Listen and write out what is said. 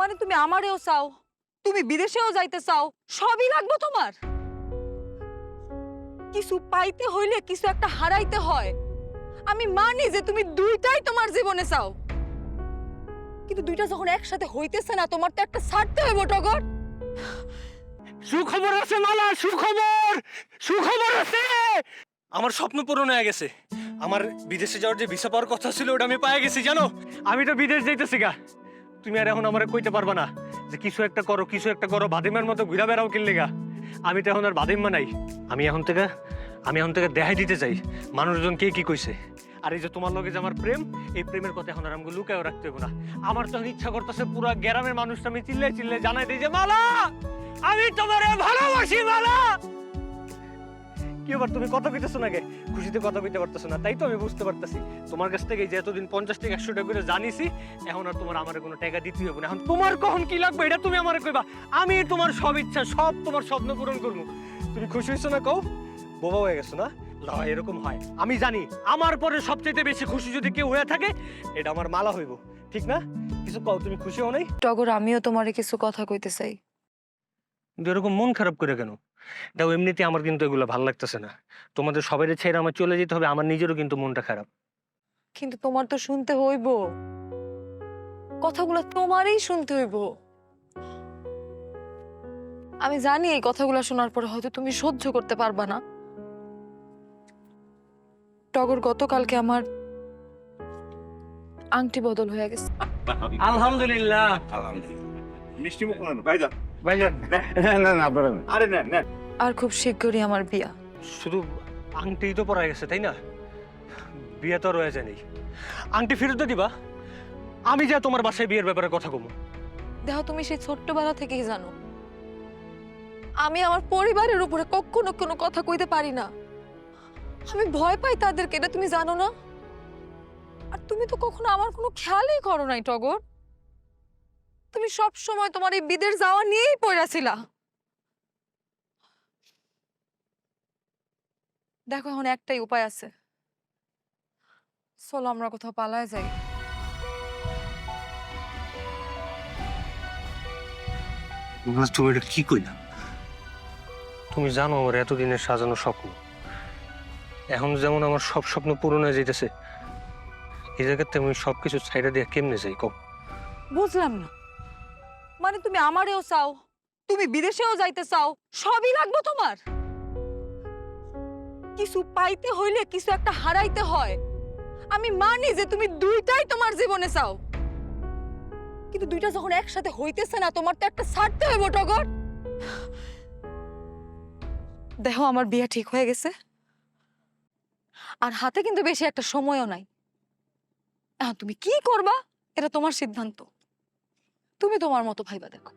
মানে তুমি আমারেও চাও, তুমি বিদেশেও যাইতে চাও, সবই লাগবে তোমার। কিছু পাইতে হইলে কিছু একটা হারাইতে হয়। আমি মানি যে তুমি দুইটাই তোমার জীবনে চাও, কিন্তু দুইটা যখন একসাথে হইতেছে না, তোমার তো একটা ছাড়তে হবে টগর। সুখবর আছে মালা, সুখবর, সুখবর আছে। আমার স্বপ্ন পূরণ হয়ে গেছে। আমার বিদেশে যাওয়ার যে ভিসা পাওয়ার কথা ছিল ওটা আমি পেয়ে গেছি জানো। আমি তো বিদেশ যাইতেছি গা। তুমি আর এখন আমারে কইতে পারবা না যে কিছু একটা করো, কিছু একটা করো, বাদিমের মতো ঘুরা বেড়াও কিনলে গা। আমি তো এখন আর বাদিমা নাই। আমি এখন থেকে দেখাই দিতে চাই মানুষজন কে কি কইছে। আর এই যে তোমার লগে যে আমার প্রেম, এই প্রেমের কথা এখন আর আমাকে লুকায়ও রাখতে হবে না। আমার তো ইচ্ছা করতেছে পুরো গ্রামের মানুষটা আমি চিল্লাই চিল্লাই জানাই দিই যে মালা, আমি তোমারে ভালোবাসি মালা। কি এবার তুমি কথা কইতেছো না গে? খুশিতে কথা কইতে পারতেছো না, তাই তো আমি বুঝতে পারতেছি। তোমার কাছ থেকে যে এতদিন 50 টাকা 100 টাকা করে জানিছি, এখন আর তোমার আমারে কোনো টাকা দিতে হবে না। এখন তোমার কখন কি লাগবে এটা তুমি আমারে কইবা। আমি তোমার সব ইচ্ছা, সব তোমার স্বপ্ন পূরণ করবো। তুমি খুশি হইছো না? কও বোবা হয়ে গেছো না? লয় এরকম হয়, আমি জানি। আমার পরে সবচেয়ে বেশি খুশি যদি কেউ হয়ে থাকে, এটা আমার মালা হইব, ঠিক না? কিছু কও, তুমি খুশি হও নাই? টগর, আমিও তোমারে কিছু কথা কইতে চাই। কিন্তু এরকম মন খারাপ করে কেন? দাও, এমনিতে আমার কিন্তু এগুলো ভালো লাগতেছে না। তোমাদের সবাই ছেড়ে আমার চলে যেতে হবে, আমার নিজেরও কিন্তু মনটা খারাপ। কিন্তু তোমার তো শুনতে হইব, কথাগুলো তোমারই শুনতে হইব। আমি জানি এই কথাগুলো শোনার পরে হয়তো তুমি সহ্য করতে পারবা না। টগর, গতকালকে আমার আংটি বদল হয়ে গেছে। আলহামদুলিল্লাহ। মিষ্টি মুখ না ভাইজান। ভাইজান, না না আপনারা না। আরে না না। আর খুব শীঘ্রই আমার বিয়া। শুধু আংটি তো পরা গেছে তাই না? বিয়ে তো রয়ে যায়নি। আংটি ফেরত দিবা? আমি যা তোমার বাসায় বিয়ের ব্যাপারে কথা কমু। দেখো, তুমি সেই ছোট্টবেলা থেকেই জানো আমি আমার পরিবারের উপরে কখনো কোনো কথা কইতে পারি না। আমি ভয় পাই তাদেরকে, এটা তুমি জানো না? আর তুমি তো কখনো আমার কোনো খেয়ালই করো নাই টগর। তুমি সব সময় তোমার এই বিদেশ যাওয়া নিয়েই পড়াছিলা। দেখো, এখন একটাই উপায় আছে, চলো আমরা কোথাও পালায় যাই। তুমি এটা কি কইলা? তুমি জানো আমার এতদিনের সাজানো স্বপ্ন এখন যেমন আমার সব স্বপ্ন পূরণ হয়ে যাইতেছে, এই জায়গাতে আমি সবকিছু ছাইড়া দিয়ে কেমনে যাই কম? বুঝলাম না, মানে তুমি আমারেও চাও, তুমি বিদেশেও যাইতে চাও, সবই লাগবে তোমার। কিছু পাইতে হইলে কিছু একটা হারাইতে হয়। আমি মানি যে তুমি দুইটাই তোমার জীবনে চাও, কিন্তু দুইটা যখন একসাথে হইতেছে না, তোমার তো একটা ছাড়তে হবে টগর। দেখো, আমার বিয়ে ঠিক হয়ে গেছে, আর হাতে কিন্তু বেশি একটা সময়ও নাই। এখন তুমি কি করবা এটা তোমার সিদ্ধান্ত, তুমি তোমার মতো ভাইবা দেখো।